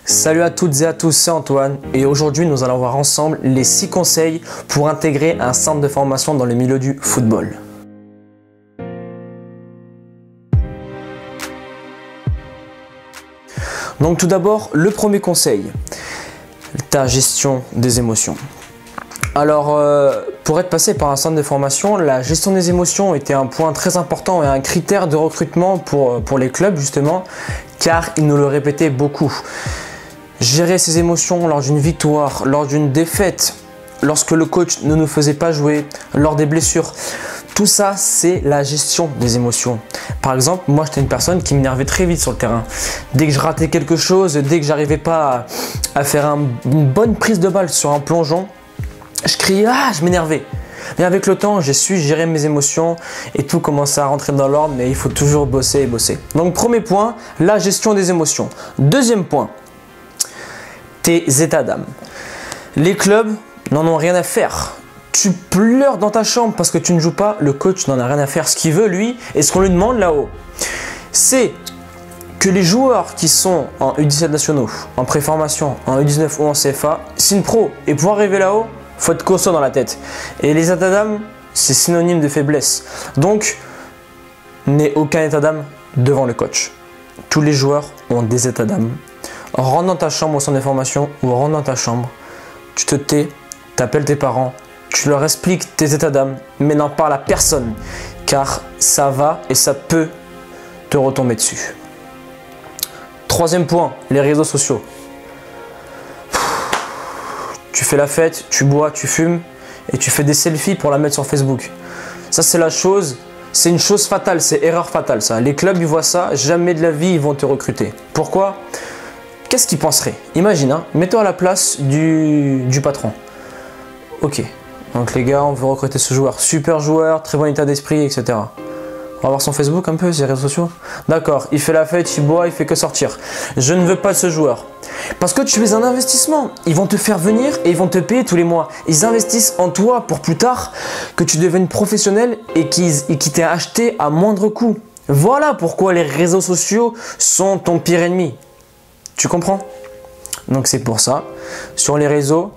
Salut à toutes et à tous, c'est Antoine et aujourd'hui nous allons voir ensemble les 6 conseils pour intégrer un centre de formation dans le milieu du football. Donc tout d'abord, le premier conseil, ta gestion des émotions. Alors, pour être passé par un centre de formation, la gestion des émotions était un point très important et un critère de recrutement pour les clubs justement, car ils nous le répétaient beaucoup. Gérer ses émotions lors d'une victoire, lors d'une défaite, lorsque le coach ne nous faisait pas jouer, lors des blessures. Tout ça, c'est la gestion des émotions. Par exemple, moi, j'étais une personne qui m'énervait très vite sur le terrain. Dès que je ratais quelque chose, dès que j'arrivais pas à faire une bonne prise de balle sur un plongeon, je criais, je m'énervais. Mais avec le temps, j'ai su gérer mes émotions et tout commençait à rentrer dans l'ordre, mais il faut toujours bosser et bosser. Donc, premier point, la gestion des émotions. Deuxième point, tes états d'âme. Les clubs n'en ont rien à faire. Tu pleures dans ta chambre parce que tu ne joues pas, le coach n'en a rien à faire. Ce qu'il veut, lui, et ce qu'on lui demande là-haut, c'est que les joueurs qui sont en U17 nationaux, en préformation, en U19 ou en CFA, signent pro. Et pour arriver là-haut, il faut être costaud dans la tête. Et les états d'âme, c'est synonyme de faiblesse. Donc, n'aie aucun état d'âme devant le coach. Tous les joueurs ont des états d'âme. Rentre dans ta chambre au centre de formation ou rentre dans ta chambre, tu te tais, tu appelles tes parents, tu leur expliques tes états d'âme, mais n'en parle à personne, car ça va et ça peut te retomber dessus. Troisième point, les réseaux sociaux. Tu fais la fête, tu bois, tu fumes et tu fais des selfies pour la mettre sur Facebook. Ça, c'est c'est une chose fatale, c'est erreur fatale ça. Les clubs, ils voient ça, jamais de la vie, ils vont te recruter. Pourquoi ? Qu'est-ce qu'ils penseraient? Imagine, mets-toi à la place du patron. Ok, donc les gars, on veut recruter ce joueur. Super joueur, très bon état d'esprit, etc. On va voir son Facebook un peu, ses réseaux sociaux. D'accord, il fait la fête, il boit, il fait que sortir. Je ne veux pas de ce joueur. Parce que tu es un investissement. Ils vont te faire venir et ils vont te payer tous les mois. Ils investissent en toi pour plus tard que tu deviennes professionnel et qui t'aient acheté à moindre coût. Voilà pourquoi les réseaux sociaux sont ton pire ennemi. Tu comprends? Donc c'est pour ça, sur les réseaux,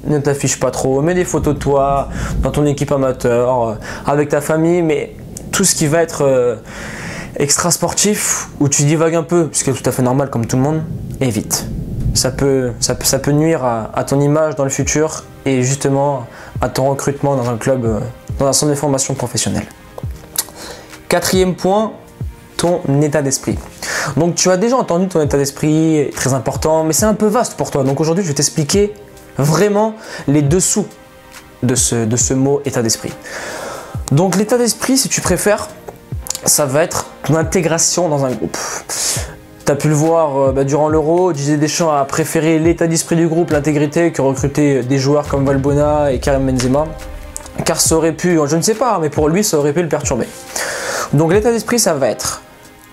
ne t'affiche pas trop, mets des photos de toi, dans ton équipe amateur, avec ta famille, mais tout ce qui va être extra sportif, où tu divagues un peu, ce qui est tout à fait normal comme tout le monde, évite. Ça peut nuire à ton image dans le futur et justement à ton recrutement dans un club, dans un centre de formation professionnelle. Quatrième point, ton état d'esprit. Donc tu as déjà entendu ton état d'esprit, très important, mais c'est un peu vaste pour toi. Donc aujourd'hui, je vais t'expliquer vraiment les dessous de ce mot état d'esprit. Donc l'état d'esprit, si tu préfères, ça va être ton intégration dans un groupe. Tu as pu le voir durant l'Euro, Didier Deschamps a préféré l'état d'esprit du groupe, l'intégrité, que recruter des joueurs comme Valbuena et Karim Benzema. Car ça aurait pu, je ne sais pas, mais pour lui, ça aurait pu le perturber. Donc l'état d'esprit, ça va être: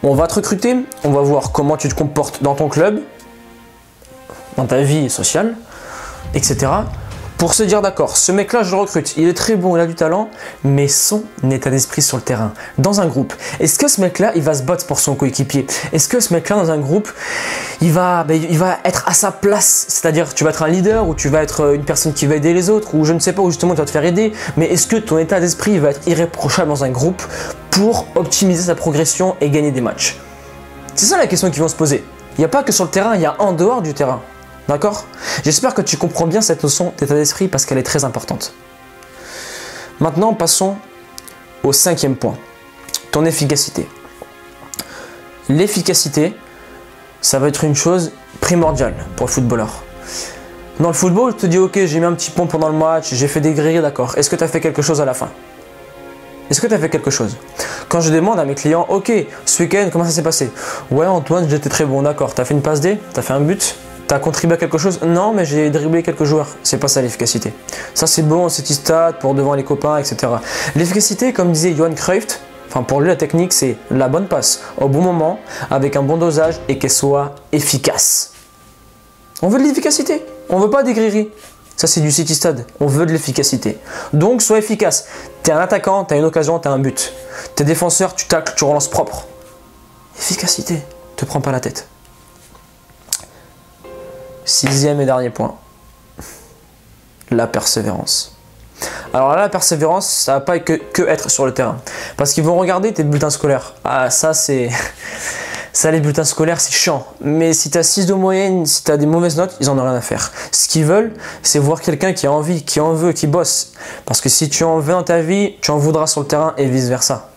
on va te recruter, on va voir comment tu te comportes dans ton club, dans ta vie sociale, etc. Pour se dire d'accord, ce mec-là, je le recrute, il est très bon, il a du talent, mais son état d'esprit sur le terrain, dans un groupe. Est-ce que ce mec-là, il va se battre pour son coéquipier? Est-ce que ce mec-là, dans un groupe, il va être à sa place? C'est-à-dire, tu vas être un leader, ou tu vas être une personne qui va aider les autres, ou je ne sais pas, où justement tu vas te faire aider, mais est-ce que ton état d'esprit va être irréprochable dans un groupe pour optimiser sa progression et gagner des matchs? C'est ça la question qu'ils vont se poser. Il n'y a pas que sur le terrain, il y a en dehors du terrain. D'accord? J'espère que tu comprends bien cette notion d'état d'esprit parce qu'elle est très importante. Maintenant, passons au cinquième point. Ton efficacité. L'efficacité, ça va être une chose primordiale pour le footballeur. Dans le football, je te dis ok, j'ai mis un petit pont pendant le match, j'ai fait des grilles, d'accord. Est-ce que tu as fait quelque chose à la fin? Est-ce que tu as fait quelque chose? Quand je demande à mes clients, ok, ce week-end, comment ça s'est passé? Ouais, Antoine, j'étais très bon, d'accord. Tu as fait une passe D? Tu as fait un but? Tu as contribué à quelque chose? Non, mais j'ai dribblé quelques joueurs. C'est pas ça l'efficacité. Ça, c'est bon, c'est stat pour devant les copains, etc. L'efficacité, comme disait Johan Cruyff, pour lui, la technique, c'est la bonne passe au bon moment, avec un bon dosage et qu'elle soit efficace. On veut de l'efficacité. On veut pas des grilleries. Ça, c'est du city stade. On veut de l'efficacité. Donc, sois efficace. Tu es un attaquant, tu as une occasion, tu as un but. Tu es défenseur, tu tacles, tu relances propre. Efficacité. Te prends pas la tête. 6e et dernier point. La persévérance. Alors là, la persévérance, ça va pas que être sur le terrain. Parce qu'ils vont regarder tes bulletins scolaires. Ah, ça c'est... Ça, les bulletins scolaires, c'est chiant. Mais si tu as 6 de moyenne, si tu as des mauvaises notes, ils en ont rien à faire. Ce qu'ils veulent, c'est voir quelqu'un qui a envie, qui en veut, qui bosse. Parce que si tu en veux dans ta vie, tu en voudras sur le terrain et vice versa.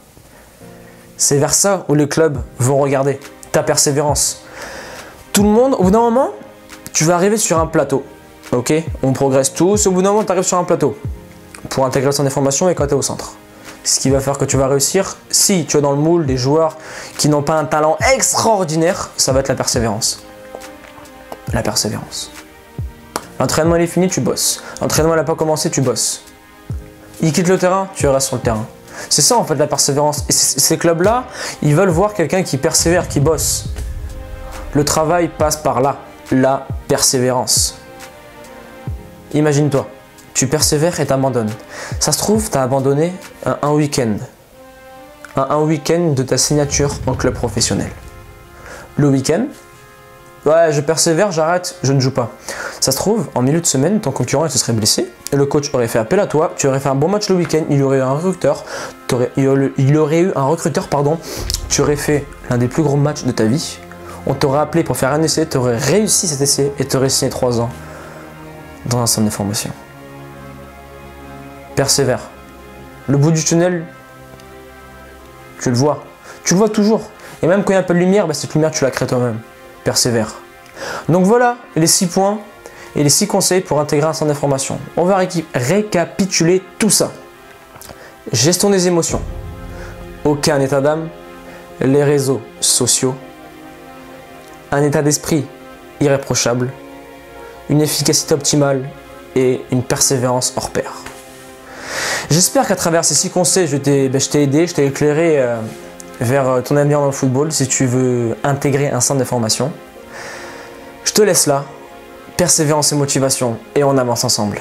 C'est vers ça où les clubs vont regarder. Ta persévérance. Tout le monde, au bout d'un moment, tu vas arriver sur un plateau. Ok, on progresse tous. Au bout d'un moment, tu arrives sur un plateau pour intégrer son information et quand tu es au centre. Ce qui va faire que tu vas réussir, si tu es dans le moule des joueurs qui n'ont pas un talent extraordinaire, ça va être la persévérance. La persévérance. L'entraînement il est fini, tu bosses. L'entraînement n'a pas commencé, tu bosses. Il quitte le terrain, tu restes sur le terrain. C'est ça en fait la persévérance. Et ces clubs-là, ils veulent voir quelqu'un qui persévère, qui bosse. Le travail passe par là, la persévérance. Imagine-toi. Tu persévères et t'abandonnes. Ça se trouve, tu as abandonné un week-end. Un week-end de ta signature en club professionnel. Le week-end, ouais, je persévère, j'arrête, je ne joue pas. Ça se trouve, en milieu de semaine, ton concurrent il se serait blessé. Et le coach aurait fait appel à toi, tu aurais fait un bon match le week-end, il y aurait eu un recruteur, tu aurais fait l'un des plus gros matchs de ta vie. On t'aurait appelé pour faire un essai, tu aurais réussi cet essai et tu aurais signé 3 ans dans un centre de formation. Persévère. Le bout du tunnel, tu le vois. Tu le vois toujours. Et même quand il y a un peu de lumière, cette lumière, tu la crées toi-même. Persévère. Donc voilà les 6 points et les 6 conseils pour intégrer un centre d'information. On va récapituler tout ça. Gestion des émotions. Aucun état d'âme. Les réseaux sociaux. Un état d'esprit irréprochable. Une efficacité optimale et une persévérance hors pair. J'espère qu'à travers ces 6 conseils, je t'ai aidé, je t'ai éclairé vers ton avenir dans le football si tu veux intégrer un centre de formation. Je te laisse là, persévérance et motivation et on avance ensemble.